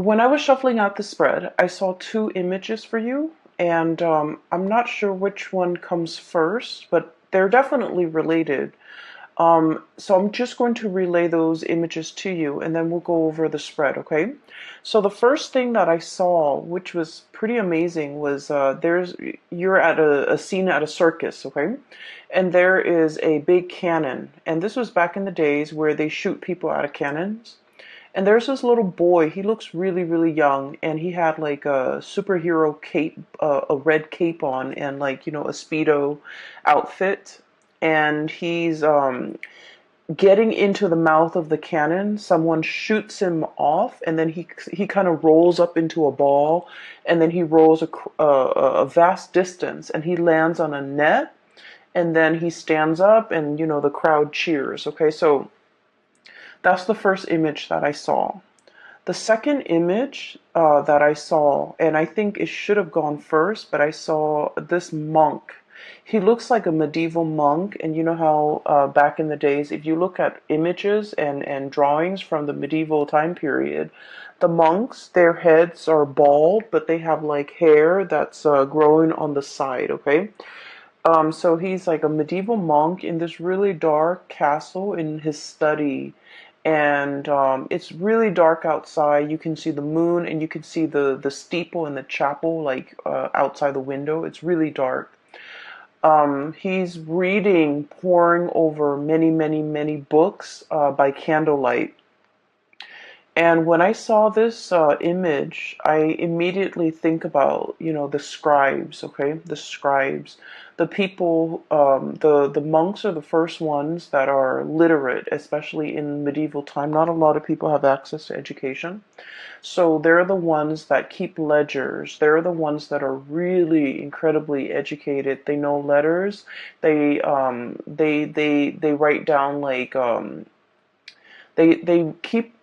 When I was shuffling out the spread, I saw two images for you, and I'm not sure which one comes first, but they're definitely related. So I'm just going to relay those images to you, and then we'll go over the spread, okay? So the first thing that I saw, which was pretty amazing, was you're at a scene at a circus, okay? And there is a big cannon, and this was back in the days where they shoot people out of cannons. And there's this little boy. He looks really, really young, and he had like a superhero cape, a red cape on, and like a speedo outfit. And he's getting into the mouth of the cannon. Someone shoots him off, and then he kind of rolls up into a ball, and then he rolls a vast distance, and he lands on a net, and then he stands up, and the crowd cheers. Okay, so that's the first image that I saw. The second image that I saw, and I think it should have gone first, but I saw this monk. He looks like a medieval monk, and you know how back in the days, if you look at images and drawings from the medieval time period, the monks, their heads are bald, but they have like hair that's growing on the side, okay? So he's like a medieval monk in this really dark castle in his study, and it's really dark outside. You can see the moon, and you can see the steeple in the chapel, like outside the window. It's really dark. He's reading, poring over many, many, many books by candlelight. And when I saw this image, I immediately think about, the scribes, okay? The scribes. The people, the monks are the first ones that are literate, especially in medieval time. Not a lot of people have access to education. So they're the ones that keep ledgers. They're the ones that are really incredibly educated. They know letters. They write down like they keep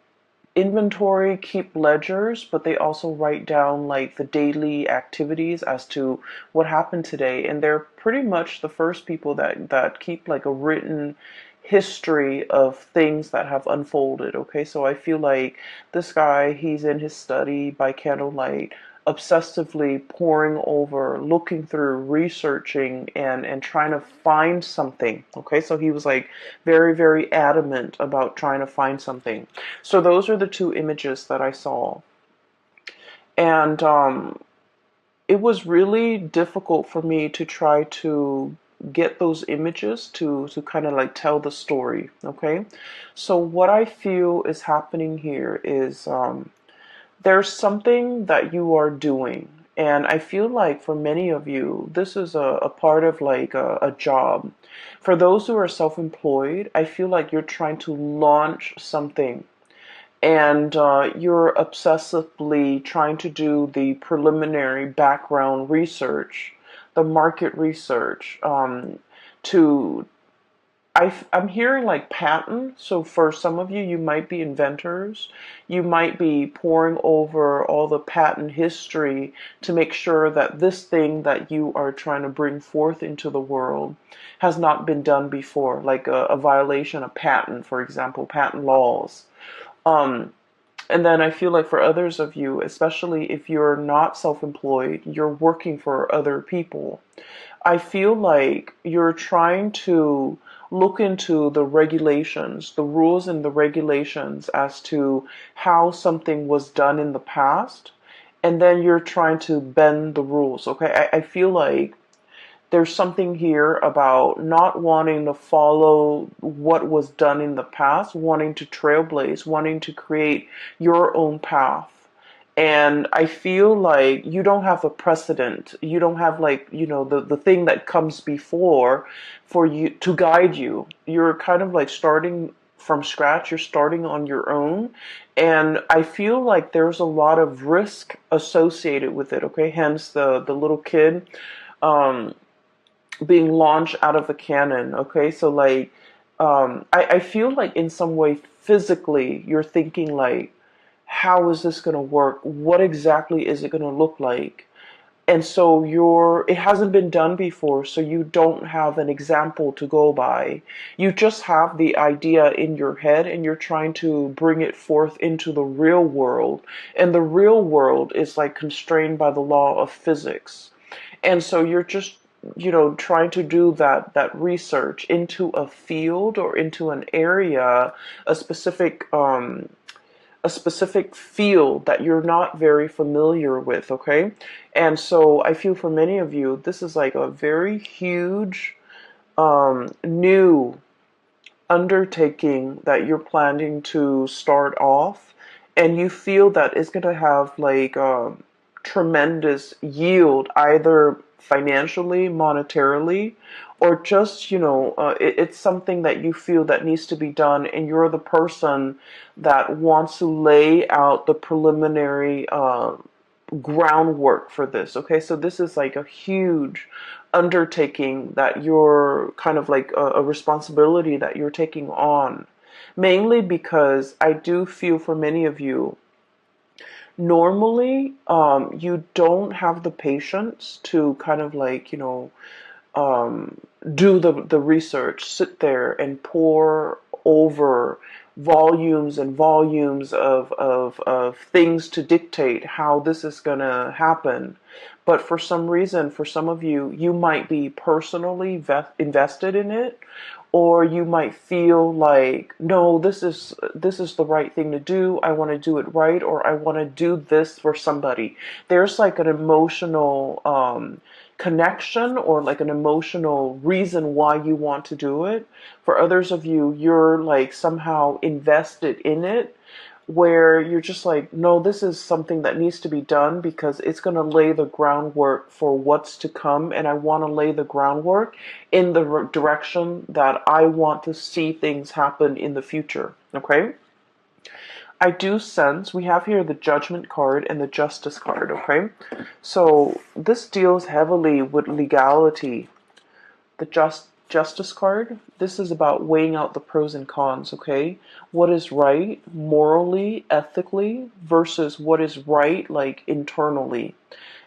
inventory, keep ledgers, but they also write down like the daily activities as to what happened today. And they're pretty much the first people that keep like a written history of things that have unfolded. Okay, so I feel like this guy, he's in his study by candlelight, obsessively poring over, looking through, researching, and trying to find something. Okay, so he was like very, very adamant about trying to find something. So those are the two images that I saw. And it was really difficult for me to try to get those images to kind of like tell the story. Okay, so what I feel is happening here is there's something that you are doing. And I feel like for many of you, this is a part of like a job. For those who are self-employed, I feel like you're trying to launch something, and you're obsessively trying to do the preliminary background research, the market research, to I'm hearing like patent. So for some of you, you might be inventors. You might be poring over all the patent history to make sure that this thing that you are trying to bring forth into the world has not been done before, like a violation of patent, for example, patent laws. Um, and then I feel like for others of you, especially if you're not self-employed, you're working for other people. I feel like you're trying to look into the regulations, the rules and the regulations as to how something was done in the past, and then you're trying to bend the rules. Okay, I feel like there's something here about not wanting to follow what was done in the past, wanting to trailblaze, wanting to create your own path. And I feel like you don't have a precedent. You don't have like, the thing that comes before for you to guide you. You're kind of like starting from scratch. You're starting on your own. And I feel like there's a lot of risk associated with it. Okay. Hence the little kid, um, being launched out of a cannon. Okay, so like I feel like in some way physically you're thinking like, how is this going to work? What exactly is it going to look like? And so it hasn't been done before, so you don't have an example to go by. You just have the idea in your head and you're trying to bring it forth into the real world. And the real world is like constrained by the law of physics. And so you're just, trying to do that research into a field or into an area, a specific field that you're not very familiar with, okay? And so I feel for many of you, this is like a very huge new undertaking that you're planning to start off, and you feel that it's going to have like tremendous yield, either financially, monetarily, or just, it's something that you feel that needs to be done, and you're the person that wants to lay out the preliminary groundwork for this. Okay, so this is like a huge undertaking that you're kind of like a responsibility that you're taking on, mainly because I do feel for many of you, normally you don't have the patience to kind of like, um, do the research, sit there and pour over volumes and volumes of things to dictate how this is going to happen. But for some reason, for some of you, you might be personally invested in it, or you might feel like, no, this is the right thing to do. I want to do it right, or I want to do this for somebody. There's like an emotional connection, or like an emotional reason why you want to do it. For others of you, you're like somehow invested in it, where you're just like, no, this is something that needs to be done because it's going to lay the groundwork for what's to come, and I want to lay the groundwork in the direction that I want to see things happen in the future. Okay? I do sense we have here the Judgment card and the Justice card. Okay? So this deals heavily with legality. The Justice card, this is about weighing out the pros and cons, okay? What is right morally, ethically, versus what is right like internally.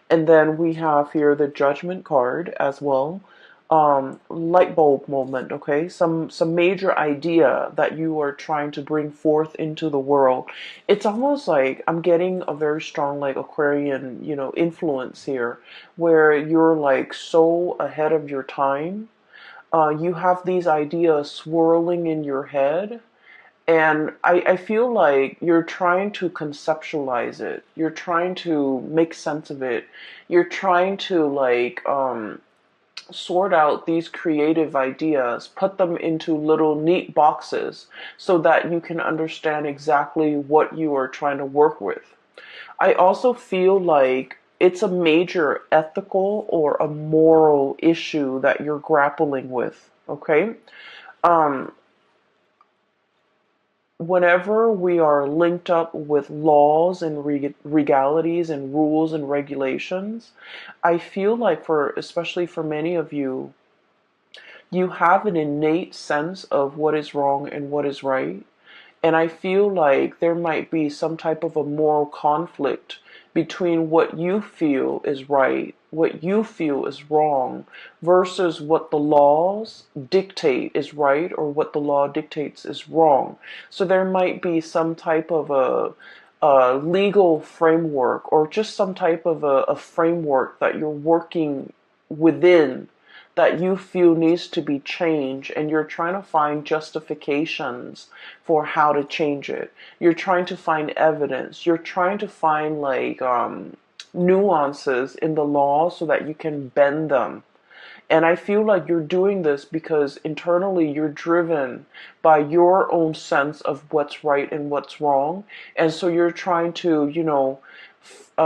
And then we have here the Judgment card as well. Light bulb moment, okay? Some major idea that you are trying to bring forth into the world. It's almost like I'm getting a very strong like Aquarian, influence here, where you're like so ahead of your time. You have these ideas swirling in your head, and I feel like you're trying to conceptualize it. You're trying to make sense of it. You're trying to like sort out these creative ideas, put them into little neat boxes so that you can understand exactly what you are trying to work with. I also feel like it's a major ethical or a moral issue that you're grappling with, okay? Um, Whenever we are linked up with laws and regalities and rules and regulations, I feel like especially for many of you, you have an innate sense of what is wrong and what is right. And I feel like there might be some type of a moral conflict between what you feel is right, what you feel is wrong, versus what the laws dictate is right or what the law dictates is wrong. So there might be some type of a legal framework, or just some type of a framework that you're working within, that you feel needs to be changed, and you're trying to find justifications for how to change it. You're trying to find evidence. You're trying to find like nuances in the law so that you can bend them. And I feel like you're doing this because internally you're driven by your own sense of what's right and what's wrong. And so you're trying to,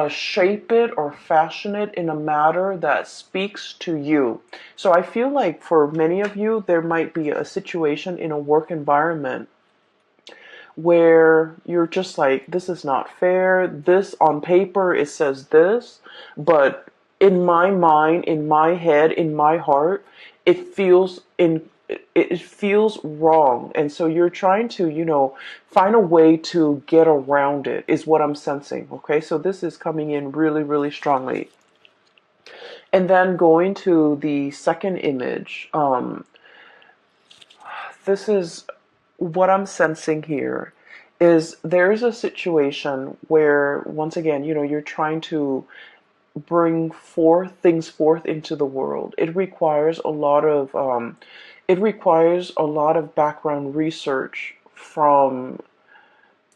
shape it or fashion it in a manner that speaks to you. So I feel like for many of you, there might be a situation in a work environment where you're just like, this is not fair. This on paper, it says this, but in my mind, in my head, in my heart, it feels wrong. And so you're trying to, find a way to get around it, is what I'm sensing. Okay, so this is coming in really, really strongly. And then going to the second image, this is what I'm sensing here is there's a situation where, once again, you're trying to bring forth things forth into the world. It requires a lot of background research from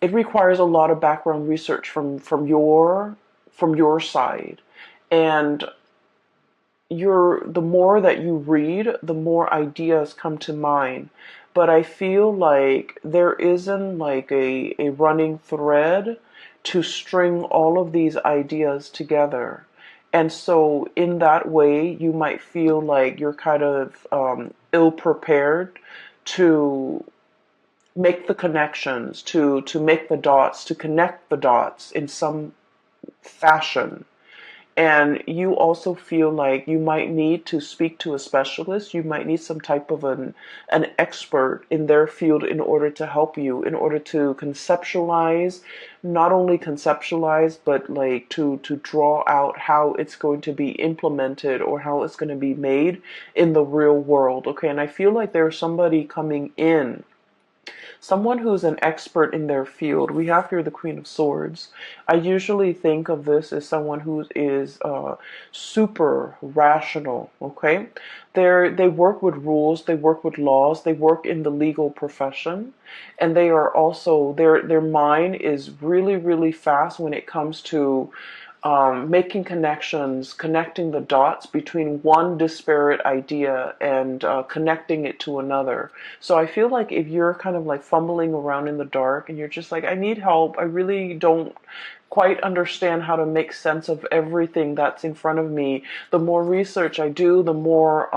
it requires a lot of background research from your side. And the more that you read, the more ideas come to mind. But I feel like there isn't like a running thread to string all of these ideas together. And so in that way, you might feel like you're kind of ill prepared to make the connections, to make the dots, to connect the dots in some fashion. And you also feel like you might need to speak to a specialist. You might need some type of an expert in their field in order to help you, in order to conceptualize, not only conceptualize, but like to draw out how it's going to be implemented or how it's going to be made in the real world. Okay, and I feel like there's somebody coming in, someone who's an expert in their field. We have here the Queen of Swords. I usually think of this as someone who is super rational. Okay, they work with rules, they work with laws, they work in the legal profession, and they are also their mind is really really fast when it comes to making connections, connecting the dots between one disparate idea and connecting it to another. So I feel like if you're kind of like fumbling around in the dark and you're just like, I need help, I really don't quite understand how to make sense of everything that's in front of me. The more research I do, the more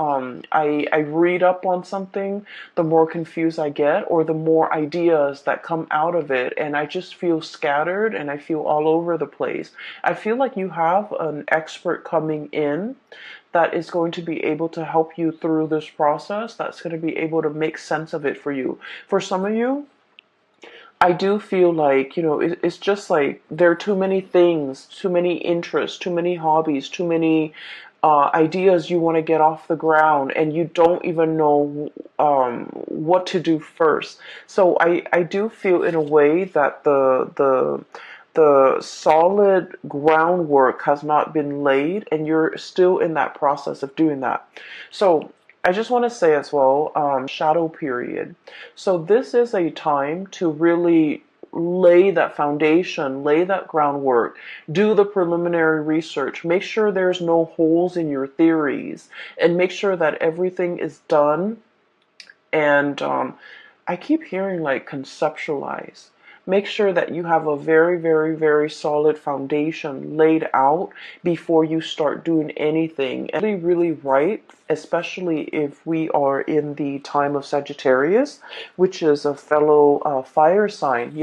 I read up on something, the more confused I get, or the more ideas that come out of it, and I just feel scattered and I feel all over the place. I feel like you have an expert coming in that is going to be able to help you through this process, that's going to be able to make sense of it for you. For some of you, I do feel like, it's just like there are too many things, too many interests, too many hobbies, too many ideas you want to get off the ground, and you don't even know what to do first. So I do feel in a way that the solid groundwork has not been laid, and you're still in that process of doing that. So I just want to say as well, shadow period. So this is a time to really lay that foundation, lay that groundwork, do the preliminary research, make sure there's no holes in your theories, and make sure that everything is done. And I keep hearing like conceptualize. Make sure that you have a very, very, very solid foundation laid out before you start doing anything. And really, really right, especially if we are in the time of Sagittarius, which is a fellow fire sign.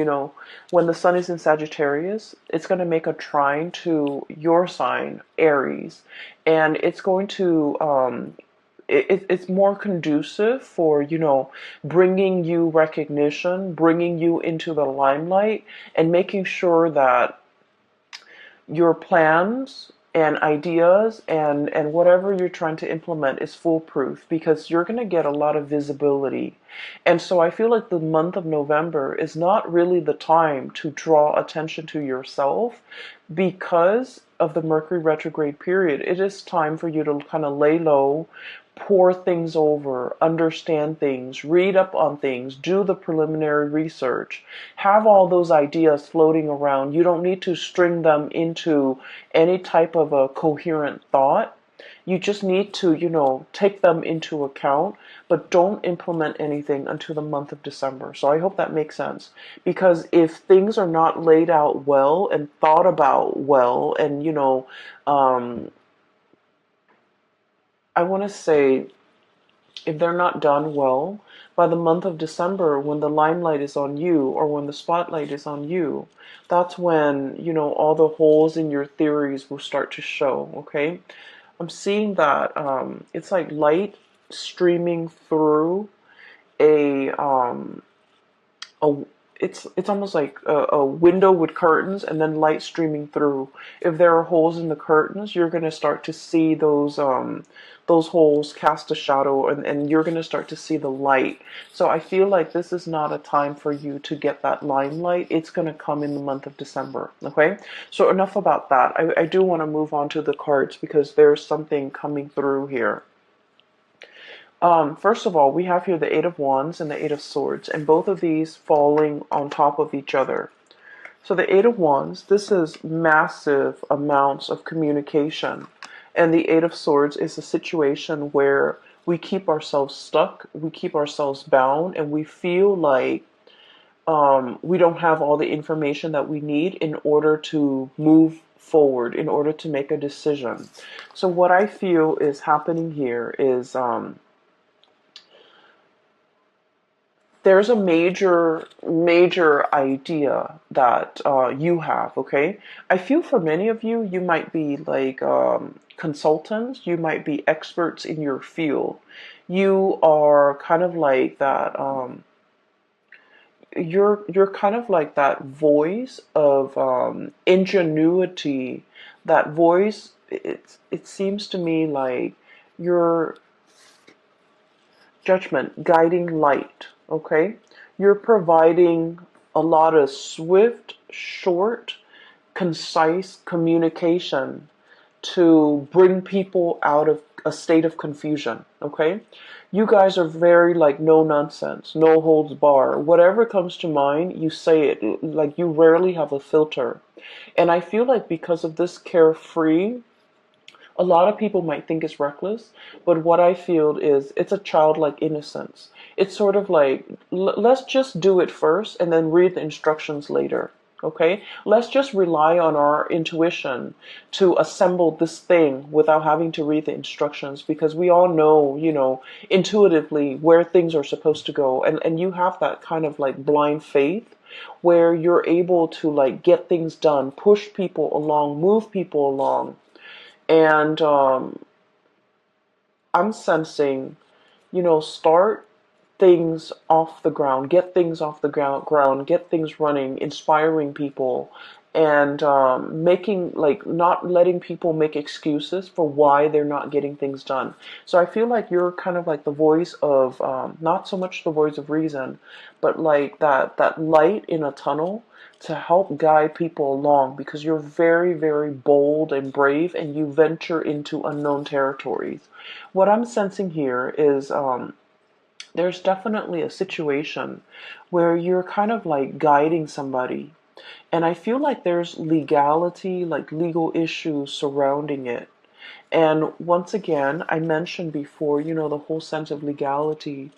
When the sun is in Sagittarius, it's going to make a trine to your sign, Aries, and it's going to it's more conducive for, bringing you recognition, bringing you into the limelight, and making sure that your plans and ideas and whatever you're trying to implement is foolproof, because you're going to get a lot of visibility. And so I feel like the month of November is not really the time to draw attention to yourself because of the Mercury retrograde period. It is time for you to kind of lay low, pour things over, understand things, read up on things, do the preliminary research, have all those ideas floating around. You don't need to string them into any type of a coherent thought. You just need to, take them into account, but don't implement anything until the month of December. So I hope that makes sense. Because if things are not laid out well and thought about well, and, I want to say, if they're not done well, by the month of December, when the limelight is on you or when the spotlight is on you, that's when, all the holes in your theories will start to show, okay? I'm seeing that it's like light streaming through a, it's almost like a window with curtains and then light streaming through. If there are holes in the curtains, you're going to start to see those holes cast a shadow, and you're going to start to see the light. So I feel like this is not a time for you to get that limelight. It's going to come in the month of December. Okay, so enough about that. I do want to move on to the cards because there's something coming through here. First of all, we have here the Eight of Wands and the Eight of Swords, and both of these falling on top of each other. So the Eight of Wands, this is massive amounts of communication. And the Eight of Swords is a situation where we keep ourselves stuck, we keep ourselves bound, and we feel like we don't have all the information that we need in order to move forward, in order to make a decision. So what I feel is happening here is there's a major idea that you have. Okay, I feel for many of you, you might be like consultants, you might be experts in your field. You are kind of like that. You're kind of like that voice of ingenuity. That voice. It seems to me like you're judgment, guiding light, okay? You're providing a lot of swift, short, concise communication to bring people out of a state of confusion, okay? You guys are very like no nonsense, no holds bar. Whatever comes to mind, you say it. Like you rarely have a filter. And I feel like because of this carefree, a lot of people might think it's reckless, but what I feel is it's a childlike innocence. It's sort of like, let's just do it first and then read the instructions later. Okay? Let's just rely on our intuition to assemble this thing without having to read the instructions, because we all know, intuitively where things are supposed to go. And you have that kind of like blind faith where you're able to like get things done, push people along, move people along. And I'm sensing, start things off the ground, get things off the ground, get things running, inspiring people, and making, like, not letting people make excuses for why they're not getting things done. So I feel like you're kind of like the voice of, not so much the voice of reason, but like that light in a tunnel to help guide people along, because you're very, very bold and brave and you venture into unknown territories. What I'm sensing here is there's definitely a situation where you're kind of like guiding somebody. And I feel like there's legality, like legal issues surrounding it. And once again, I mentioned before, the whole sense of legality.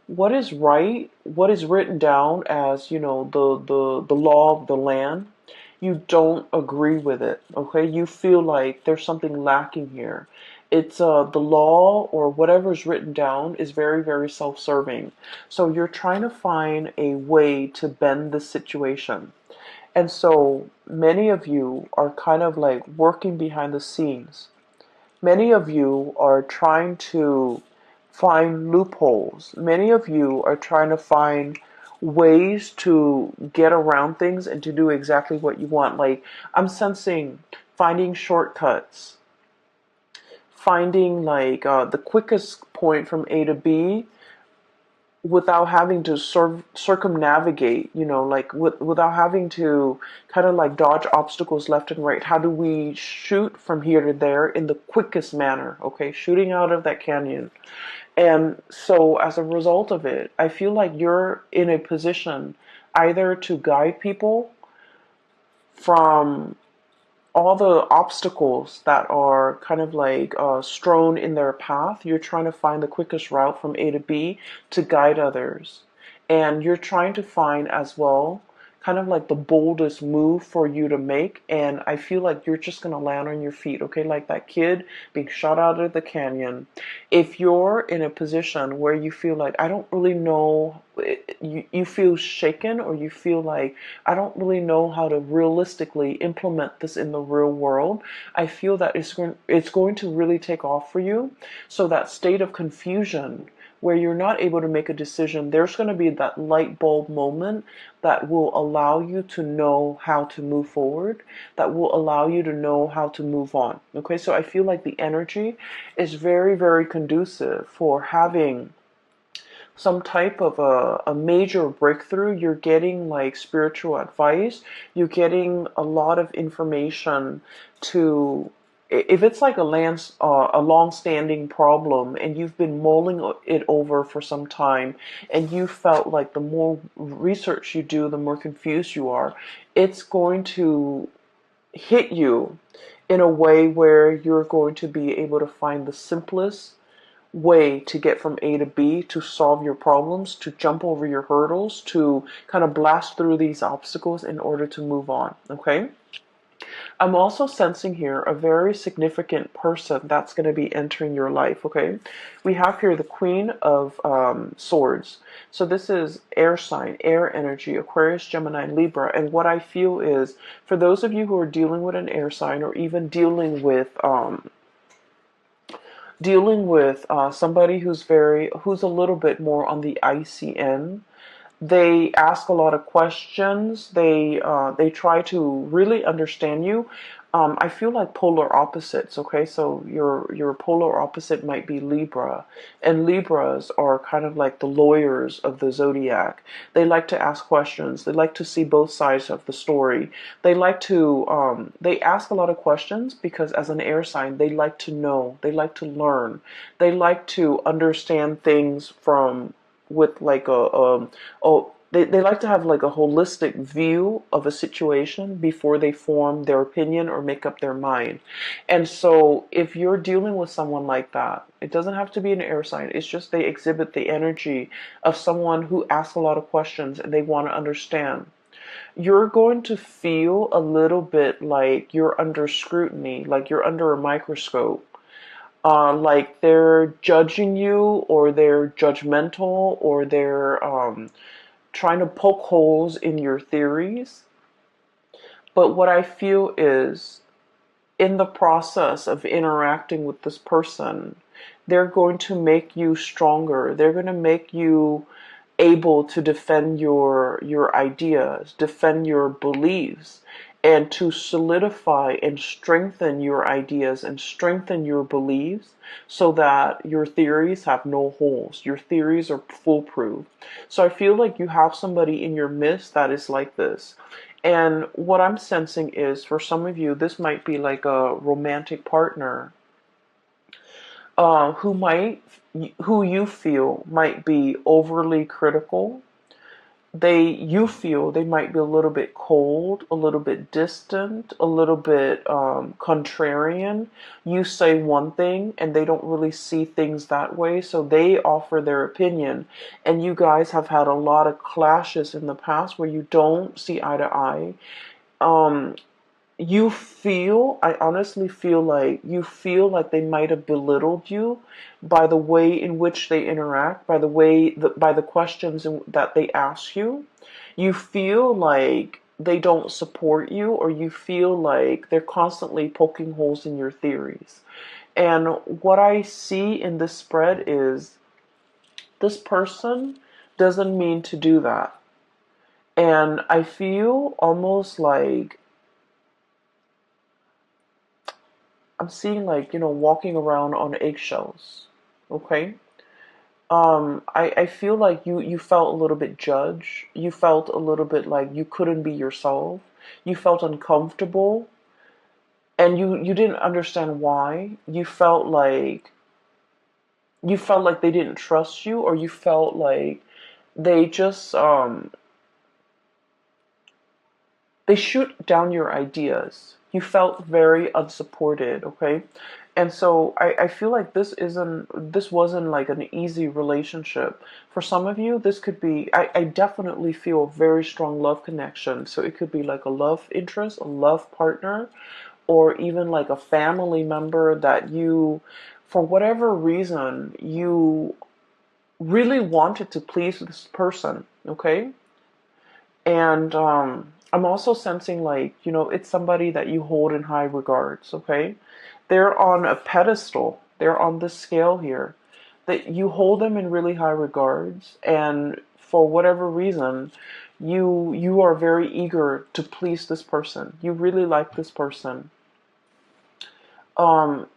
What is right, what is written down as, the law of the land, you don't agree with it, okay? You feel like there's something lacking here. It's the law or whatever's written down is very, very self-serving. So you're trying to find a way to bend the situation. And so many of you are kind of like working behind the scenes. Many of you are trying to find loopholes. Many of you are trying to find ways to get around things and to do exactly what you want. Like, I'm sensing finding shortcuts, finding like the quickest point from A to B without having to circumnavigate, like without having to kind of like dodge obstacles left and right. How do we shoot from here to there in the quickest manner? Okay, shooting out of that canyon. And so as a result of it, I feel like you're in a position either to guide people from all the obstacles that are kind of like strewn in their path. You're trying to find the quickest route from A to B to guide others. And you're trying to find as well kind of like the boldest move for you to make. And I feel like you're just going to land on your feet, okay? Like that kid being shot out of the canyon. If you're in a position where you feel like, I don't really know, you feel shaken, or you feel like, I don't really know how to realistically implement this in the real world, I feel that it's going to really take off for you. So that state of confusion where you're not able to make a decision, there's going to be that light bulb moment that will allow you to know how to move forward, that will allow you to know how to move on. Okay, so I feel like the energy is very, very conducive for having some type of a major breakthrough. You're getting like spiritual advice, you're getting a lot of information to, if it's like a long-standing problem and you've been mulling it over for some time, and you felt like the more research you do, the more confused you are, it's going to hit you in a way where you're going to be able to find the simplest way to get from A to B, to solve your problems, to jump over your hurdles, to kind of blast through these obstacles in order to move on. Okay, I'm also sensing here a very significant person that's going to be entering your life. Okay, we have here the Queen of Swords. So this is air sign, air energy, Aquarius, Gemini, Libra. And what I feel is, for those of you who are dealing with an air sign, or even dealing with somebody who's a little bit more on the icy end. They ask a lot of questions. They try to really understand you. I feel like polar opposites. Okay, so your polar opposite might be Libra, and Libras are kind of like the lawyers of the zodiac. They like to ask questions. They like to see both sides of the story. They ask a lot of questions because, as an air sign, they like to know. They like to learn. They like to understand things from with like they like to have like a holistic view of a situation before they form their opinion or make up their mind. And so if you're dealing with someone like that, it doesn't have to be an air sign. It's just they exhibit the energy of someone who asks a lot of questions and they want to understand. You're going to feel a little bit like you're under scrutiny, like you're under a microscope, like they're judging you, or they're judgmental, or they're trying to poke holes in your theories. But what I feel is, in the process of interacting with this person, they're going to make you stronger. They're going to make you able to defend your ideas, defend your beliefs, and to solidify and strengthen your ideas and strengthen your beliefs, so that your theories have no holes. Your theories are foolproof. So I feel like you have somebody in your midst that is like this. And what I'm sensing is, for some of you, this might be like a romantic partner who you feel might be overly critical. You feel they might be a little bit cold, a little bit distant, a little bit contrarian. You say one thing and they don't really see things that way, so they offer their opinion. And you guys have had a lot of clashes in the past where you don't see eye to eye. I honestly feel like you feel like they might have belittled you by the way in which they interact, by the questions that they ask you. You feel like they don't support you, or you feel like they're constantly poking holes in your theories. And what I see in this spread is, this person doesn't mean to do that. And I feel almost like I'm seeing, like, walking around on eggshells. Okay? I feel like you felt a little bit judged. You felt a little bit like you couldn't be yourself. You felt uncomfortable, and you didn't understand why. You felt like they didn't trust you, or you felt like they just they shoot down your ideas. You felt very unsupported, okay? And so I feel like this wasn't like an easy relationship. For some of you, this could be, I definitely feel a very strong love connection. So it could be like a love interest, a love partner, or even like a family member that you, for whatever reason, you really wanted to please this person, okay? And I'm also sensing, like, it's somebody that you hold in high regards, okay? They're on a pedestal. They're on the scale here. that you hold them in really high regards, and for whatever reason, you are very eager to please this person. You really like this person. Um,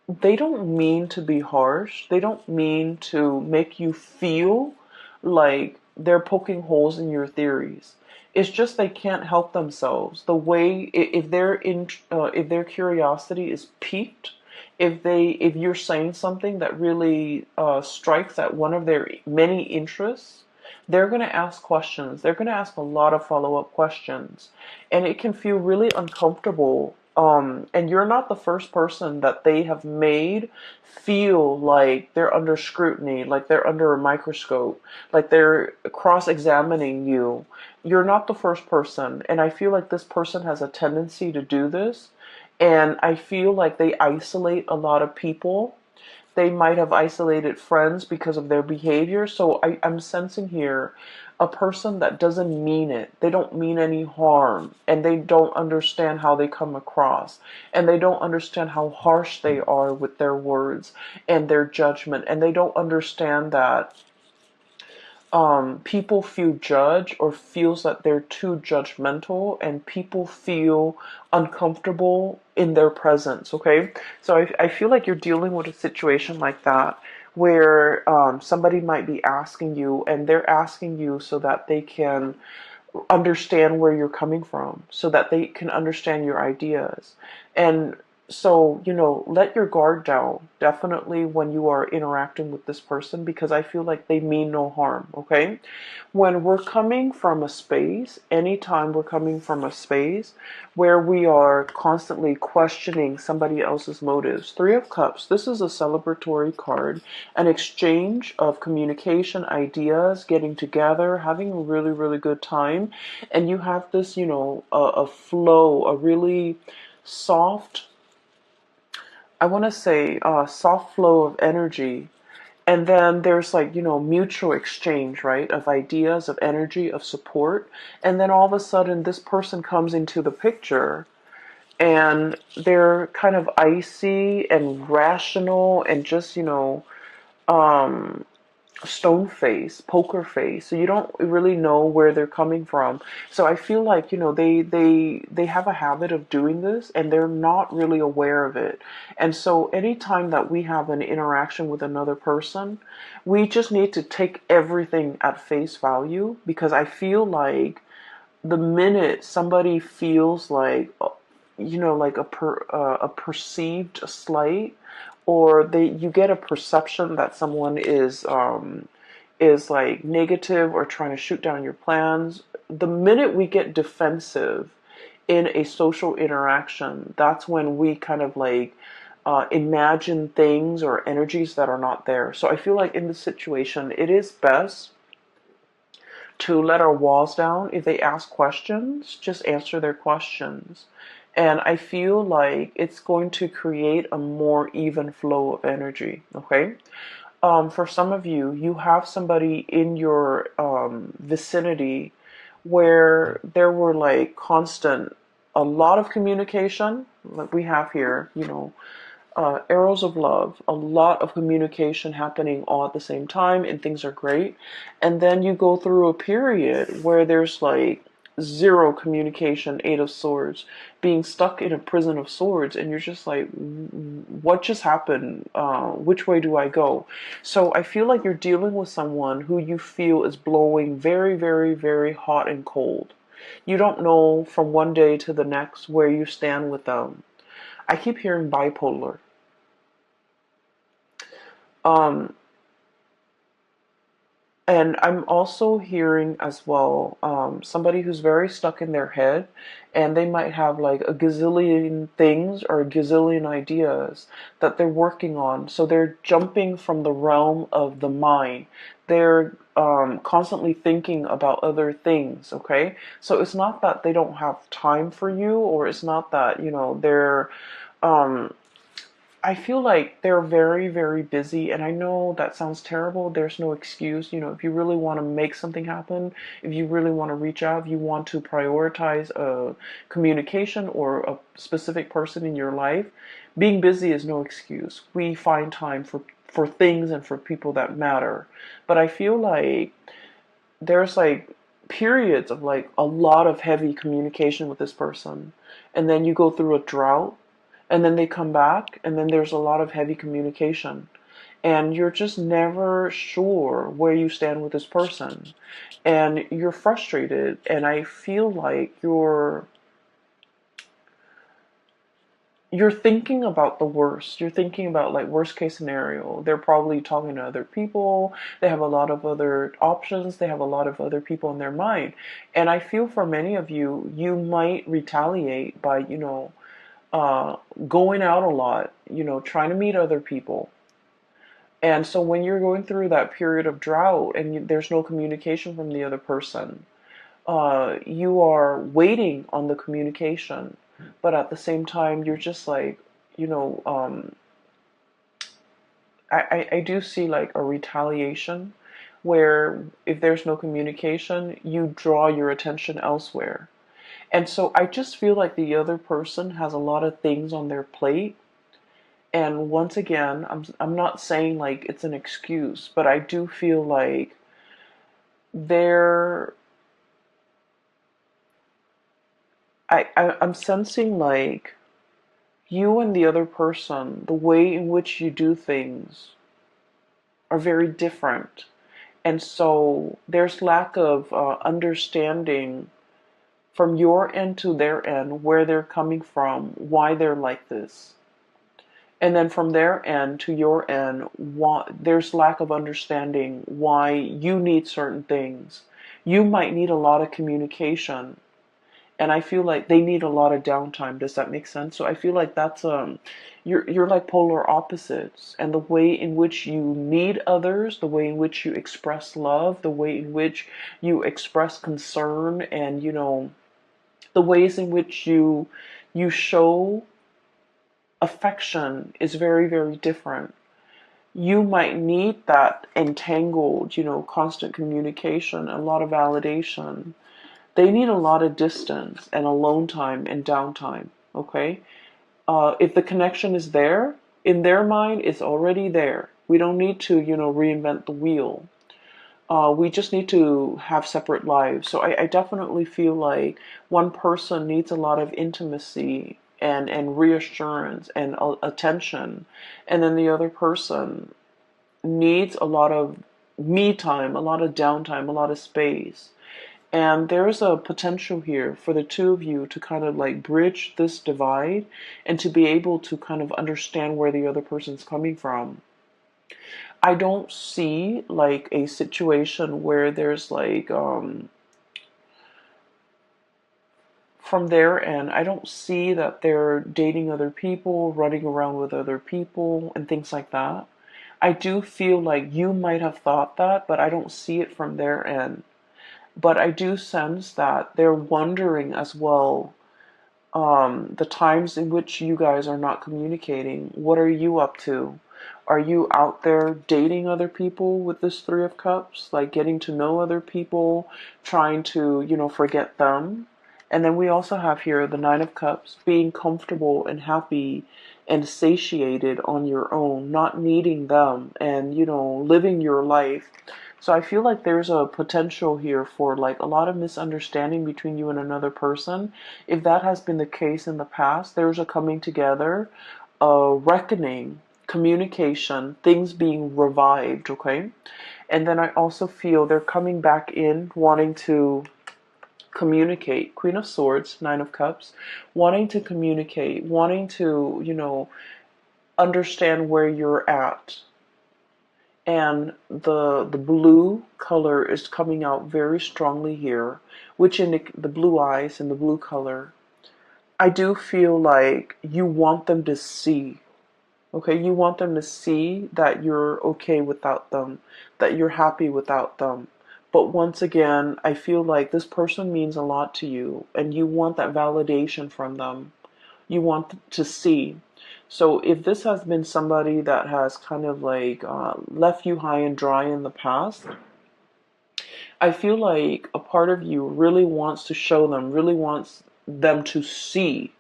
they don't mean to be harsh. They don't mean to make you feel like they're poking holes in your theories. It's just they can't help themselves. The way if their curiosity is piqued, if you're saying something that really strikes at one of their many interests, they're going to ask questions. They're going to ask a lot of follow-up questions, and it can feel really uncomfortable. And you're not the first person that they have made feel like they're under scrutiny, like they're under a microscope, like they're cross-examining you. You're not the first person, and I feel like this person has a tendency to do this, and I feel like they isolate a lot of people. They might have isolated friends because of their behavior. So I'm sensing here a person that doesn't mean it. They don't mean any harm, and they don't understand how they come across, and they don't understand how harsh they are with their words and their judgment, and they don't understand that people feel judged or feels that they're too judgmental, and people feel uncomfortable in their presence. Okay, so I feel like you're dealing with a situation like that where somebody might be asking you, and they're asking you so that they can understand where you're coming from, so that they can understand your ideas. And so, let your guard down definitely when you are interacting with this person, because I feel like they mean no harm. Okay, when we're coming from a space, anytime we're coming from a space where we are constantly questioning somebody else's motives. Three of Cups, this is a celebratory card, an exchange of communication, ideas, getting together, having a really, really good time. And you have this, a flow, a really soft, I want to say, soft flow of energy. And then there's like, mutual exchange, right? Of ideas, of energy, of support. And then all of a sudden, this person comes into the picture, and they're kind of icy and rational and just, um, stone face, poker face. So you don't really know where they're coming from. So I feel like, they have a habit of doing this, and they're not really aware of it. And so anytime that we have an interaction with another person, we just need to take everything at face value, because I feel like the minute somebody feels like, like a perceived slight, or you get a perception that someone is like negative or trying to shoot down your plans. The minute we get defensive in a social interaction, that's when we kind of like imagine things or energies that are not there. So I feel like in this situation, it is best to let our walls down. If they ask questions, just answer their questions. And I feel like it's going to create a more even flow of energy. Okay. For some of you, you have somebody in your vicinity where there were like a lot of communication, like we have here, arrows of love, a lot of communication happening all at the same time, and things are great. And then you go through a period where there's like zero communication, Eight of Swords, being stuck in a prison of swords, and you're just like, what just happened? Which way do I go? So I feel like you're dealing with someone who you feel is blowing very, very, very hot and cold. You don't know from one day to the next where you stand with them. I keep hearing bipolar. Um, and I'm also hearing as well somebody who's very stuck in their head, and they might have like a gazillion things or a gazillion ideas that they're working on. So they're jumping from the realm of the mind. They're constantly thinking about other things, okay? So it's not that they don't have time for you, or it's not that, they're um, I feel like they're very, very busy, and I know that sounds terrible. There's no excuse. If you really want to make something happen, if you really want to reach out, if you want to prioritize a communication or a specific person in your life, being busy is no excuse. We find time for things and for people that matter. But I feel like there's like periods of like a lot of heavy communication with this person, and then you go through a drought, and then they come back, and then there's a lot of heavy communication, and you're just never sure where you stand with this person, and you're frustrated, and I feel like you're thinking about the worst. You're thinking about like worst case scenario. They're probably talking to other people. They have a lot of other options. They have a lot of other people in their mind. And I feel for many of you, you might retaliate by, uh, going out a lot, trying to meet other people. And so when you're going through that period of drought and there's no communication from the other person, you are waiting on the communication, but at the same time, you're just like, you know, um, I do see like a retaliation where if there's no communication, you draw your attention elsewhere. And so I just feel like the other person has a lot of things on their plate. And once again, I'm not saying like it's an excuse, but I do feel like they're I'm sensing like you and the other person, the way in which you do things are very different. And so there's lack of understanding from your end to their end, where they're coming from, why they're like this. And then from their end to your end, there's lack of understanding why you need certain things. You might need a lot of communication, and I feel like they need a lot of downtime. Does that make sense? So I feel like that's you're like polar opposites, and the way in which you need others, the way in which you express love, the way in which you express concern, and the ways in which you show affection is very, very different. You might need that entangled, constant communication, a lot of validation. They need a lot of distance and alone time and downtime. Okay, if the connection is there in their mind, it's already there. We don't need to, reinvent the wheel. We just need to have separate lives. So I definitely feel like one person needs a lot of intimacy and reassurance and attention, and then the other person needs a lot of me time, a lot of downtime, a lot of space. And there's a potential here for the two of you to kind of like bridge this divide and to be able to kind of understand where the other person's coming from. I don't see like a situation where there's like from their end, I don't see that they're dating other people, running around with other people and things like that. I do feel like you might have thought that, but I don't see it from their end. But I do sense that they're wondering as well, the times in which you guys are not communicating. What are you up to? Are you out there dating other people with this Three of Cups? Like getting to know other people, trying to, forget them? And then we also have here the Nine of Cups, being comfortable and happy and satiated on your own, not needing them and, living your life. So I feel like there's a potential here for like a lot of misunderstanding between you and another person. If that has been the case in the past, there's a coming together, a reckoning, communication, things being revived, okay? And then I also feel they're coming back in wanting to communicate. Queen of Swords, Nine of Cups, wanting to communicate, wanting to, understand where you're at. And the blue color is coming out very strongly here, which in the blue eyes and the blue color, I do feel like you want them to see. Okay, you want them to see that you're okay without them, that you're happy without them. But once again, I feel like this person means a lot to you, and you want that validation from them. You want to see. So if this has been somebody that has kind of like left you high and dry in the past, I feel like a part of you really wants to show them, really wants them to see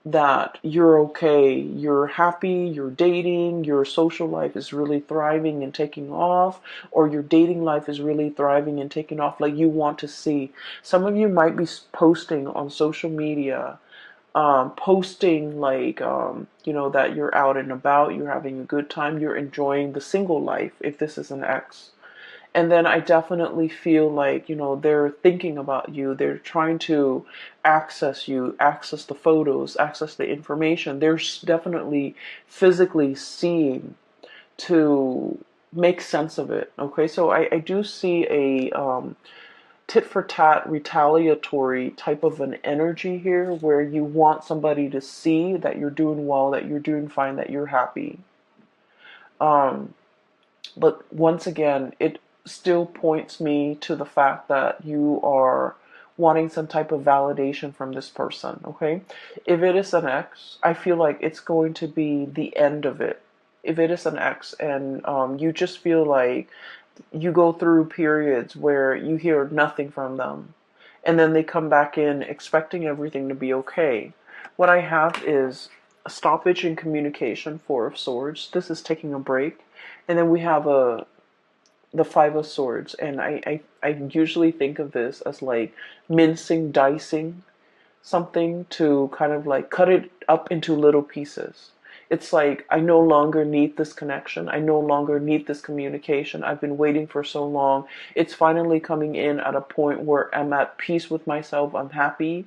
that you're okay, you're happy, you're dating, your social life is really thriving and taking off, or your dating life is really thriving and taking off, like you want to see. Some of you might be posting on social media, posting like, that you're out and about, you're having a good time, you're enjoying the single life, if this is an ex. And then I definitely feel like, they're thinking about you. They're trying to access you, access the photos, access the information. They're definitely physically seeing to make sense of it. Okay, so I do see a tit for tat retaliatory type of an energy here where you want somebody to see that you're doing well, that you're doing fine, that you're happy. Um, But once again, it still points me to the fact that you are wanting some type of validation from this person, okay? If it is an ex, I feel like it's going to be the end of it. If it is an ex and you just feel like you go through periods where you hear nothing from them, and then they come back in expecting everything to be okay. What I have is a stoppage in communication, Four of Swords. This is taking a break. And then we have the Five of Swords. And I usually think of this as like mincing, dicing something to kind of like cut it up into little pieces. It's like, I no longer need this connection. I no longer need this communication. I've been waiting for so long. It's finally coming in at a point where I'm at peace with myself. I'm happy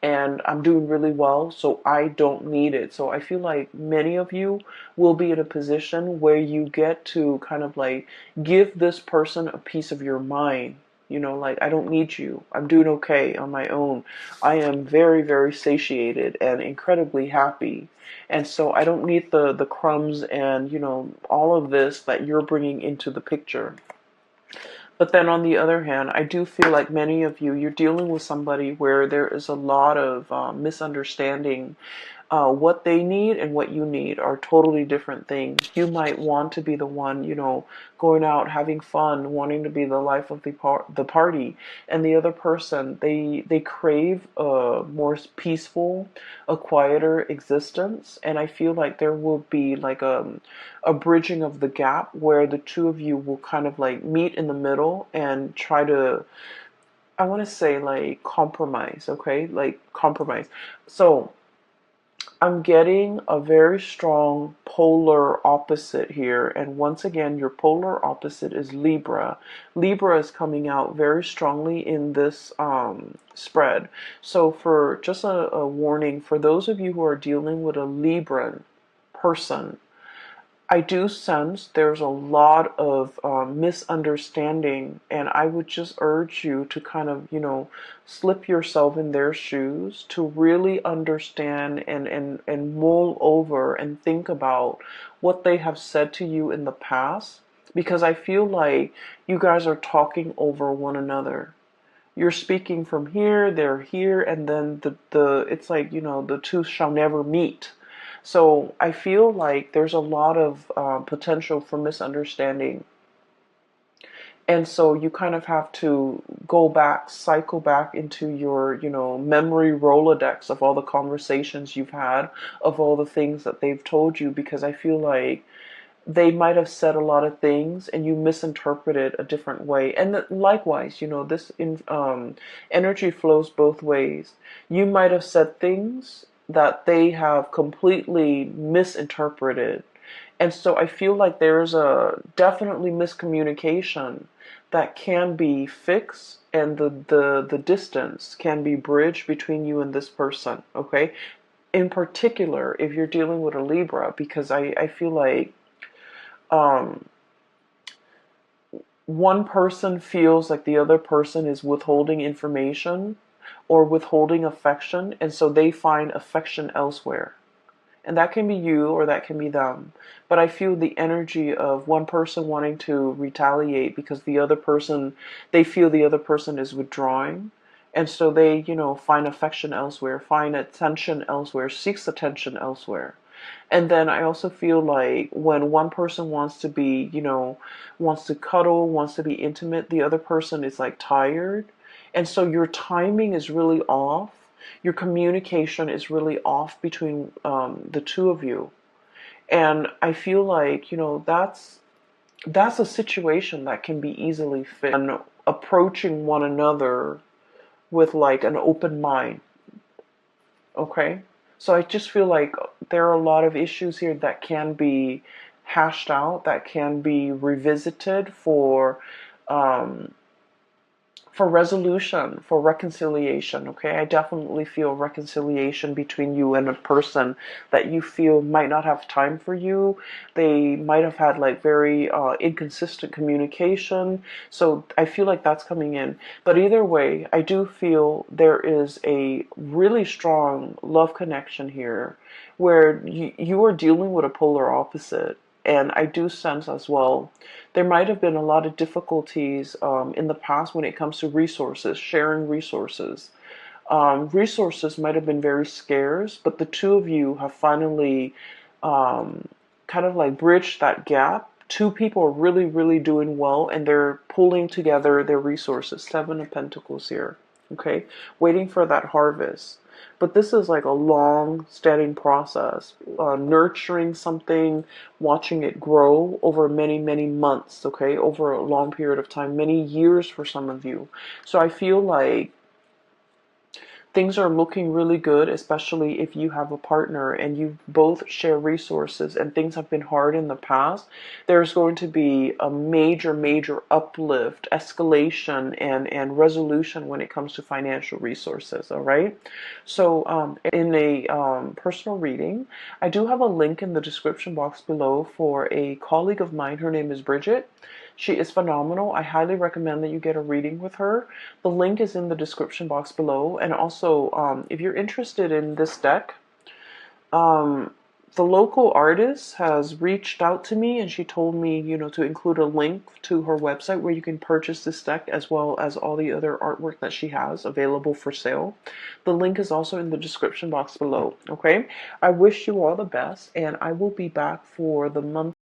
and I'm doing really well. So I don't need it. So I feel like many of you will be in a position where you get to kind of like give this person a piece of your mind. Like, I don't need you. I'm doing okay on my own. I am very, very satiated and incredibly happy. And so I don't need the crumbs and, all of this that you're bringing into the picture. But then on the other hand, I do feel like many of you, you're dealing with somebody where there is a lot of misunderstanding. What they need and what you need are totally different things. You might want to be the one, going out, having fun, wanting to be the life of the party, and the other person, they crave a more peaceful, a quieter existence. And I feel like there will be like a bridging of the gap where the two of you will kind of like meet in the middle and try to, I want to say, like, compromise. Okay, like compromise. So I'm getting a very strong polar opposite here. And once again, your polar opposite is Libra. Libra is coming out very strongly in this spread. So for just a warning, for those of you who are dealing with a Libran person, I do sense there's a lot of misunderstanding, and I would just urge you to kind of, slip yourself in their shoes to really understand and mull over and think about what they have said to you in the past, because I feel like you guys are talking over one another. You're speaking from here, they're here, and then the it's like, the two shall never meet. So I feel like there's a lot of potential for misunderstanding. And so you kind of have to go back, cycle back into your, memory Rolodex of all the conversations you've had, of all the things that they've told you, because I feel like they might have said a lot of things and you misinterpreted a different way. And likewise, energy flows both ways. You might have said things that they have completely misinterpreted. And so I feel like there's a definitely miscommunication that can be fixed, and the distance can be bridged between you and this person, okay? In particular, if you're dealing with a Libra, because I feel like um, one person feels like the other person is withholding information or withholding affection, and so they find affection elsewhere. And that can be you or that can be them. But I feel the energy of one person wanting to retaliate because they feel the other person is withdrawing. And so they, find affection elsewhere, find attention elsewhere, seeks attention elsewhere. And then I also feel like when one person wants to be, wants to cuddle, wants to be intimate, the other person is like tired. And so your timing is really off. your communication is really off between the two of you. And I feel like, that's a situation that can be easily fixed. And approaching one another with like an open mind. Okay? So I just feel like there are a lot of issues here that can be hashed out, that can be revisited um, for resolution, for reconciliation. Okay, I definitely feel reconciliation between you and a person that you feel might not have time for you. They might have had like very inconsistent communication. So I feel like that's coming in. But either way, I do feel there is a really strong love connection here where you are dealing with a polar opposite. And I do sense as well, there might have been a lot of difficulties in the past when it comes to resources, sharing resources. Resources might have been very scarce, but the two of you have finally um, kind of like bridged that gap. Two people are really, really doing well, and they're pulling together their resources. Seven of Pentacles here, okay? Waiting for that harvest. But this is like a long standing process, nurturing something, watching it grow over many, many months, okay, over a long period of time, many years for some of you. So I feel like things are looking really good, especially if you have a partner and you both share resources and things have been hard in the past. There's going to be a major, major uplift, escalation, and resolution when it comes to financial resources, all right? So in a personal reading, I do have a link in the description box below for a colleague of mine. Her name is Bridget. She is phenomenal. I highly recommend that you get a reading with her. The link is in the description box below. And also, if you're interested in this deck, um, the local artist has reached out to me and she told me, to include a link to her website where you can purchase this deck as well as all the other artwork that she has available for sale. The link is also in the description box below. Okay, I wish you all the best, and I will be back for the month